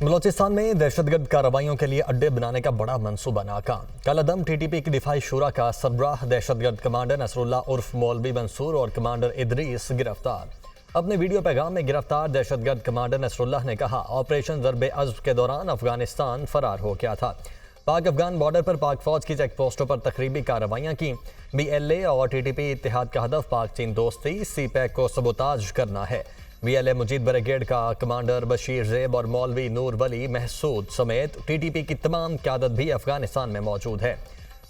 बलोचिस्तान में दहशतगर्द कार्रवाइयों के लिए अड्डे बनाने का बड़ा मंसूबा नाकाम। कलअदम टीटीपी की दिफाई शुरा का सरबराह दहशतगर्द कमांडर नसरुल्लाह उर्फ मौलवी मंसूर और कमांडर इदरीस गिरफ्तार। अपने वीडियो पैगाम में गिरफ्तार दहशतगर्द कमांडर नसरुल्लाह ने कहा, ऑपरेशन ज़र्ब-ए-अज़्ब के दौरान अफगानिस्तान फरार हो गया था। पाक अफगान बॉर्डर पर पाक फौज की चेक पोस्टों पर तकरीबी कार्रवाइयाँ की। BLA और TTP इत्तेहाद का हदफ पाक चीन दोस्ती CPEC को सबोताज करना है। BLA मुजीद ब्रिगेड का कमांडर बशीर ज़ेब और मौलवी नूर वली महसूद समेत TTP की तमाम क़यादत भी अफगानिस्तान में मौजूद है।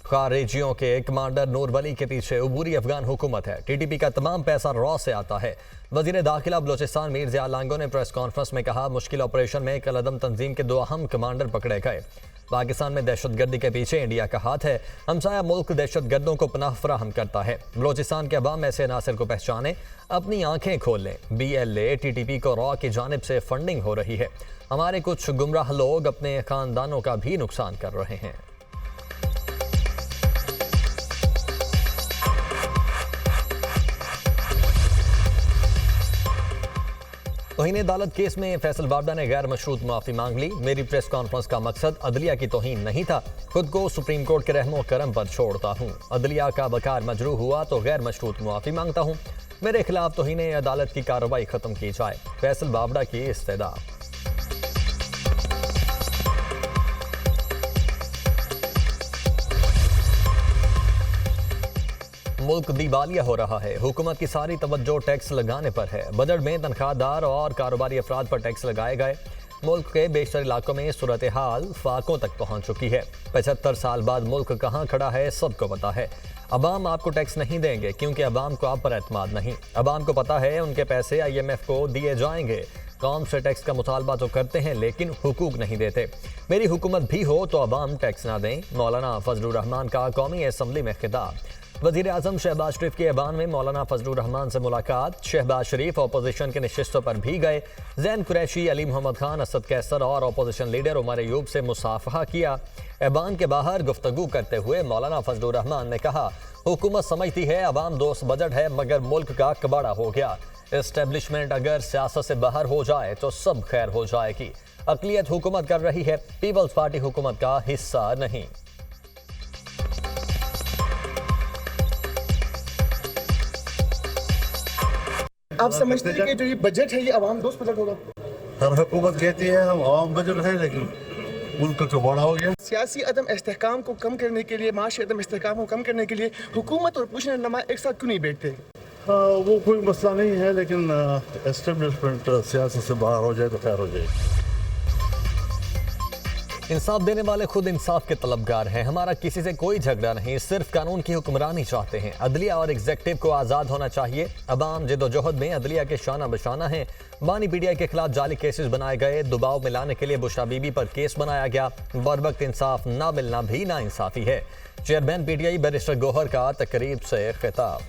खारिजियों के कमांडर नूर वली के पीछे उबूरी अफगान हुकूमत है। TTP का तमाम पैसा रॉ से आता है। वज़ीर दाखिला बलोचिस्तान मीर ज़िया लांगो ने प्रेस कॉन्फ्रेंस में कहा, मुश्किल ऑपरेशन में कलअदम तंजीम के 2 अहम कमांडर पकड़े गए। पाकिस्तान में दहशतगर्दी के पीछे इंडिया का हाथ है। हमसाया मुल्क दहशतगर्दों को पनाह फराहम करता है। बलोचिस्तान के अवाम ऐसे अनासर को पहचाने, अपनी आंखें खोल लें। BLA TTP को रॉ की जानिब से फंडिंग हो रही है। हमारे कुछ गुमराह लोग अपने खानदानों का भी नुकसान कर रहे हैं। तौहीन अदालत केस में फैसल बावड़ा ने गैर मशरूत माफ़ी मांग ली। मेरी प्रेस कॉन्फ्रेंस का मकसद अदलिया की तौहीन नहीं था, खुद को सुप्रीम कोर्ट के रहमो करम पर छोड़ता हूँ। अदलिया का वकार मजरूह हुआ तो गैर मशरूत माफ़ी मांगता हूँ। मेरे खिलाफ तौहीन अदालत की कार्रवाई खत्म की जाए। फैसल बावड़ा की इस्तदा। मुल्क दिवालिया हो रहा है। हुकूमत की सारी तवज्जो टैक्स लगाने पर है। बजट में तनख्वाहदार और कारोबारी अफराद पर टैक्स लगाए गए। मुल्क के बेशतर इलाकों में सूरत हाल फाकों तक पहुँच चुकी है। 75 साल बाद मुल्क कहाँ खड़ा है सबको पता है। अवाम आपको टैक्स नहीं देंगे क्योंकि अवाम को आप पर एतमाद नहीं। अवाम को पता है उनके पैसे IMF को दिए जाएंगे। कौम से टैक्स का मुतालबा तो करते हैं लेकिन हुकूक नहीं देते। मेरी हुकूमत भी हो तो अवाम टैक्स ना दें। मौलाना फजलुर रहमान का कौमी असम्बली में खिताब। वज़ीर आज़म शहबाज शरीफ के ऐवान में मौलाना फजलुर रहमान से मुलाकात। शहबाज शरीफ अपोजिशन के नशिस्तों पर भी गए। ज़ैन कुरैशी, अली मोहम्मद खान, असद कैसर और अपोजिशन लीडर उमर अयूब से मुसाफहा किया। ऐवान के बाहर गुफ्तगू करते हुए मौलाना फजलुर रहमान ने कहा, हुकूमत समझती है अवाम दोस्त बजट है मगर मुल्क का कबाड़ा हो गया। एस्टेब्लिशमेंट अगर सियासत से बाहर हो जाए तो सब खैर हो जाएगी। अक़लियत हुकूमत कर रही है, पीपल्स पार्टी हुकूमत का हिस्सा नहीं। आप समझते हैं कि जो ये बजट है ये अवाम दोस्त बजट होगा? हर हुकूमत कहती है हम अवाम बजट है लेकिन मुल्क का बड़ा हो गया। सियासी अदम इस्तेहकाम को कम करने के लिए, माशी अदम इस्तेहकाम को कम करने के लिए हुकूमत और अपोजिशन नुमा एक साथ क्यों नहीं बैठते? वो कोई मसला नहीं है लेकिन एस्टेब्लिशमेंट सियासत से बाहर हो जाए तो खैर हो जाए। इंसाफ देने वाले खुद इंसाफ के तलबगार हैं। हमारा किसी से कोई झगड़ा नहीं, सिर्फ कानून की हुक्मरानी चाहते हैं। अदलिया और एग्जीक्यूटिव को आज़ाद होना चाहिए। अवाम जदोजहद में अदलिया के शाना बशाना है। बानी PTI के खिलाफ जाली केसेस बनाए गए। दबाव में लाने के लिए बुशरा बीबी पर केस बनाया गया। बर वक्त इंसाफ ना मिलना भी ना इंसाफी है। चेयरमैन PTI बैरिस्टर गौहर का तकरीब से खिताब।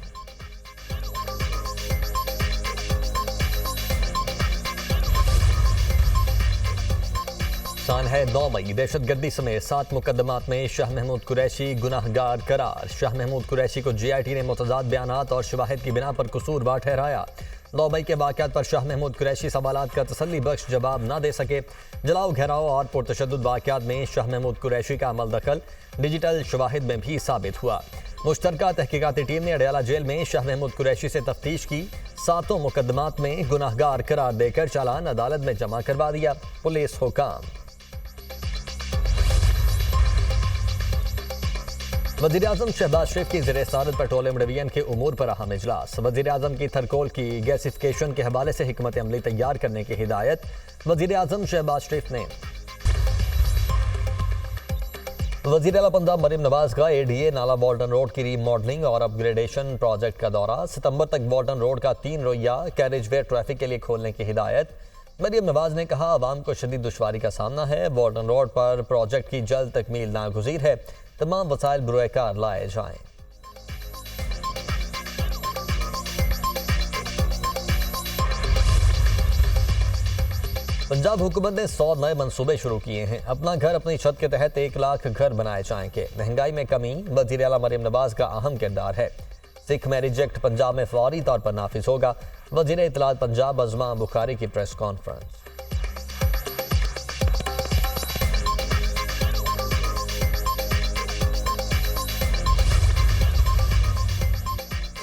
शान है 9 मई। दहशतगर्दी समेत 7 मुकदमात में शाह महमूद कुरैशी गुनाहगार करार। शाह महमूद कुरैशी को GIT ने मुतज़ाद बयानात और शवाहिद की बिना पर कसूरवार ठहराया। 9 मई के वाक़यात पर शाह महमूद कुरैशी सवालात का तसल्ली बख्श जवाब न दे सके। जलाओ घेराव और पुरतशद्दुद वाक़यात में शाह महमूद कुरैशी का अमल दखल डिजिटल शवाहिद में भी साबित हुआ। मुश्तरका तहकीकाती टीम ने अडयाला जेल में शाह महमूद कुरैशी से तफ्तीश की। 7 मुकदमात में गुनाहगार करार देकर चालान अदालत में जमा करवा दिया। पुलिस हुकाम। वज़ीर आज़म शहबाज शरीफ की ज़ेर सदारत पेट्रोलियम डिवीजन के उमूर पर अहम इजलास। वज़ीर आज़म की थरकोल की गैसिफिकेशन के हवाले से हिकमत अमली तैयार करने की हिदायत वज़ीर आज़म शहबाज शरीफ ने। वज़ीर आला पंजाब मरीम नवाज का ADA नाला वॉल्टन रोड की रीमॉडलिंग और अपग्रेडेशन प्रोजेक्ट का दौरा। सितंबर तक वॉल्टन रोड का 3 रोइया कैरेजवे ट्रैफिक के लिए खोलने की हिदायत। मरीम नवाज ने कहा, आवाम को शदीद दुश्वारी का सामना है। वॉल्टन रोड पर प्रोजेक्ट की जल्द तकमील नागुज़ीर है। तमाम वसाइल बुरेकार लाए जाएं। पंजाब हुकूमत ने 100 नए मंसूबे शुरू किए हैं। अपना घर अपनी छत के तहत 1 लाख घर बनाए जाएंगे। महंगाई में कमी वज़ीर आला मरीम नवाज का अहम किरदार है। सिख मैरिज एक्ट पंजाब में फौरी तौर पर नाफिज होगा। वज़ीर इत्तलात पंजाब अज़मा बुखारी की प्रेस कॉन्फ्रेंस।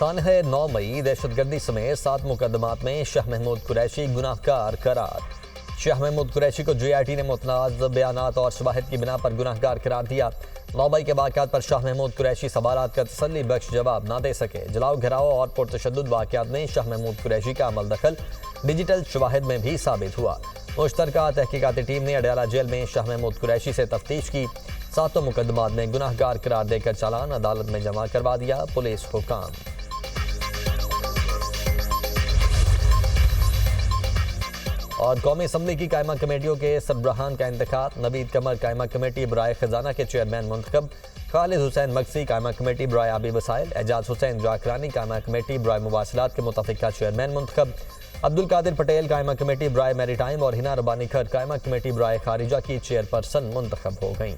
तारीख 9 मई दहशतगर्दी समेत 7 मुकदमात में शाह महमूद कुरैशी गुनाहगार करार। शाह महमूद कुरैशी को JIT ने मुतनाज़ बयानात और शवाहिद की बिना पर गुनाहगार करार दिया। 9 मई के वाक़यात पर शाह महमूद कुरैशी सवालात का तसल्ली बख्श जवाब ना दे सके। जलाओ घिराव और पुरतशद्दुद वाक़यात में शाह महमूद कुरैशी का अमल दखल डिजिटल शवाहिद में भी साबित हुआ। मुश्तरका तहकीकाती टीम ने अडयाला जेल में शाह महमूद कुरैशी से तफ्तीश की। 7 मुकदमात में गुनाहगार करार देकर चालान अदालत में जमा करवा दिया। पुलिस हुकाम। और कौमी असम्बली की कायमा कमेटियों के सरबराहान का इंतखाब। नवीद कमर कायमा कमेटी बराए खजाना के चेयरमैन मुंतखब। खालिद हुसैन मक्सी कायमा कमेटी बराए आबी वसाइल। एजाज हुसैन जाकरानी कायमा कमेटी बराए मुवासिलात के मुतफ़िका चेयरमैन मुंतखब। अब्दुल कादिर पटेल कायमा कमेटी बराए मैरीटाइम और हिना रबानी खर कायमा कमेटी बराए खारिजा की चेयरपर्सन मुंतखब हो गईं।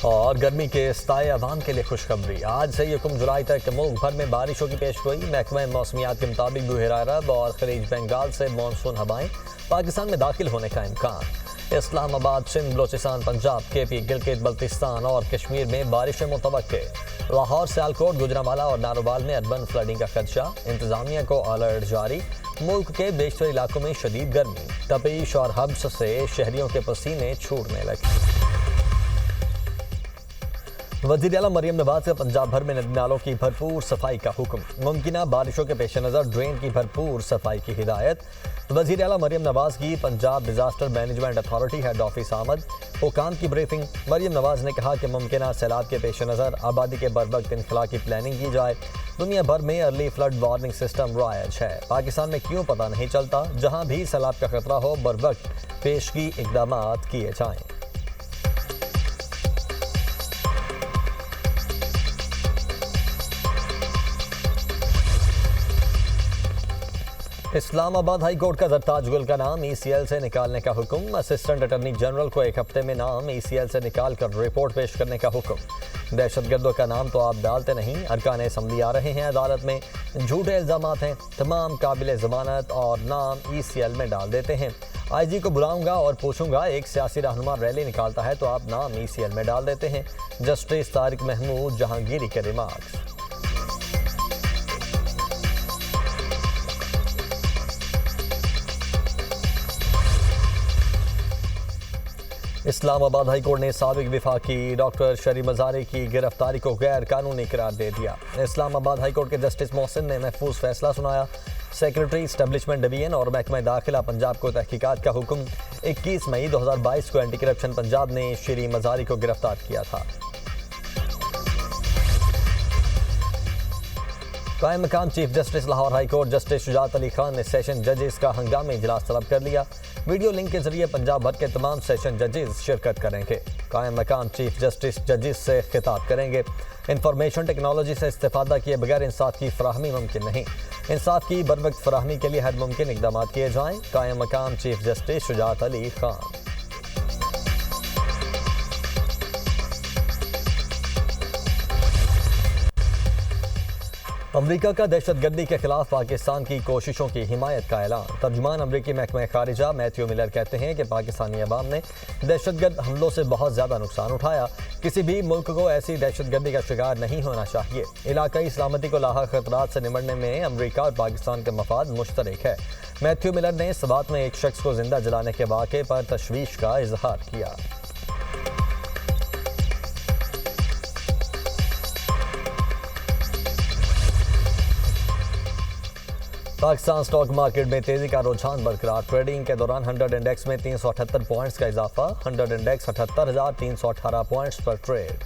और गर्मी के इस्ताए अवाम के लिए खुशखबरी। आज से 1 जुलाई तक मुल्क भर में बारिशों की पेशगोई। महकमा मौसमियात के मुताबिक बुहेरा अरब और खलीज बंगाल से मानसून हवाएं पाकिस्तान में दाखिल होने का इम्कान। इस्लामाबाद, सिंध, बलोचिस्तान, पंजाब, KP, गिलगित बल्तिस्तान और कश्मीर में बारिशें मुतवक्के। लाहौर, सियालकोट, गुजरांवाला और नारोवाल में अर्बन फ्लडिंग का खदशा। इंतजामिया को अलर्ट जारी। मुल्क के बेशतर इलाकों में शदीद गर्मी। तपीश और हब्स से शहरियों के पसीने छूटने लगे। वज़ीर आला मरियम नवाज का पंजाब भर में नदी नालों की भरपूर सफाई का हुक्म। मुमकिन बारिशों के पेश नज़र ड्रेन की भरपूर सफाई की हिदायत। वज़ीर आला मरियम नवाज की Punjab disaster management authority head office आमद। हुकाम की ब्रीफिंग। मरियम नवाज ने कहा कि मुमकिन सैलाब के पेश नज़र आबादी के बर वक्त इनखला की प्लानिंग की जाए। दुनिया भर में early flood warning system rise है। पाकिस्तान में क्यों पता नहीं चलता। जहाँ भी सैलाब का खतरा हो बर वक्त पेशगी इकदाम किए जाएँ। इस्लामाबाद हाई कोर्ट का जरताज गुल का नाम ECL से निकालने का हुक्म। असिस्टेंट अटॉर्नी जनरल को 1 हफ्ते में नाम ECL से निकाल कर रिपोर्ट पेश करने का हुक्म। दहशतगर्दों का नाम तो आप डालते नहीं, अरकान असम्बली आ रहे हैं अदालत में, झूठे इल्जामात हैं, तमाम काबिल ज़मानत और नाम ECL में डाल देते हैं। IG को बुलाऊंगा और पूछूंगा एक सियासी रहनुमा रैली निकालता है तो आप नाम ECL में डाल देते हैं। जस्टिस तारिक महमूद जहांगीरी के रिमार्क्स। इस्लामाबाद हाई कोर्ट ने साबिक वफाकी डॉक्टर शरी मज़ारी की गिरफ्तारी को गैर कानूनी करार दे दिया। इस्लामाबाद हाई कोर्ट के जस्टिस मोहसिन ने महफूज फैसला सुनाया। सेक्रेटरी इस्टेब्लिशमेंट डिवीजन और महकमा दाखिला पंजाब को तहकीकात का हुक्म। 21 मई 2022 को एंटी करप्शन पंजाब ने शरी मज़ारी को गिरफ्तार किया था। कायम मकाम chief justice Lahore high court justice Shujaat Ali Khan ने सेशन जजेस का हंगामी इजलास तलब कर लिया। वीडियो लिंक के जरिए पंजाब भर के तमाम सेशन जजेस शिरकत करेंगे। कायम मकाम चीफ जस्टिस जजेस से खिताब करेंगे। इंफॉर्मेशन टेक्नोलॉजी से इस्तेफादा किए बगैर इंसाफ की फराहमी मुमकिन नहीं। इंसाफ की बर वक्त फराहमी के लिए हर मुमकिन इकदाम किए जाएँ। कायम मकाम चीफ जस्टिस शुजात अली खान। अमरीका का दहशतगर्दी के खिलाफ पाकिस्तान की कोशिशों की हिमायत का ऐलान। तर्जुमान अमरीकी महकमा खारिजा मैथ्यू मिलर कहते हैं कि पाकिस्तानी अवाम ने दहशतगर्द हमलों से बहुत ज़्यादा नुकसान उठाया। किसी भी मुल्क को ऐसी दहशतगर्दी का शिकार नहीं होना चाहिए। इलाकाई सलामती को लाहक खतरात से निपटने में अमरीका और पाकिस्तान के मफाद मुश्तरक है। मैथ्यू मिलर ने सवात में एक शख्स को जिंदा जलाने के वाक़े पर तशवीश का इजहार किया। पाकिस्तान स्टॉक मार्केट में तेजी का रुझान बरकरार। ट्रेडिंग के दौरान 100 इंडेक्स में 378 पॉइंट्स का इजाफा। 100 इंडेक्स 78,318 पॉइंट्स पर ट्रेड।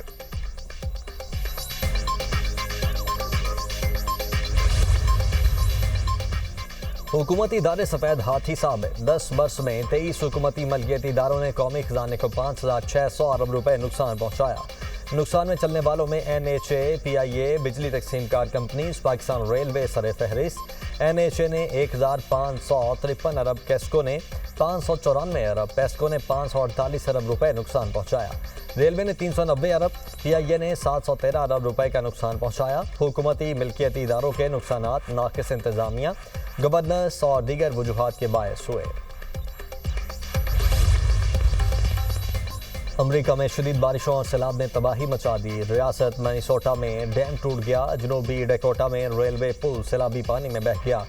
हुकूमती इदारे सफेद हाथी साबित। 10 वर्ष में 23 हुकूमती मलकियती इदारों ने कौमी खजाने को 5,600 अरब रुपए नुकसान पहुंचाया। नुकसान में चलने वालों में NHA, PIA, बिजली तकसीम कार कंपनीज, पाकिस्तान रेलवे सरे फहरिस्त। NHA ने 1,553 अरब, कैस्को ने 594 अरब, पेस्को ने 548 अरब रुपए नुकसान पहुंचाया। रेलवे ने 390 अरब, PIA ने 713 अरब रुपए का नुकसान पहुंचाया। हुकूमती मिल्कियती इदारों के नुकसानात नाकिस इंतजामिया, गवर्नेंस और दीगर वजूहात के बायस हुए। अमेरिका में शदीद बारिशों और सैलाब ने तबाही मचा दी। रियासत मिनेसोटा में डैम टूट गया। जनूबी डकोटा में रेलवे पुल सैलाबी पानी में बह गया।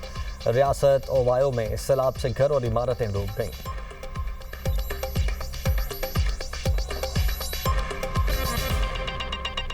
रियासत ओवायो में सैलाब से घर और इमारतें डूब गईं।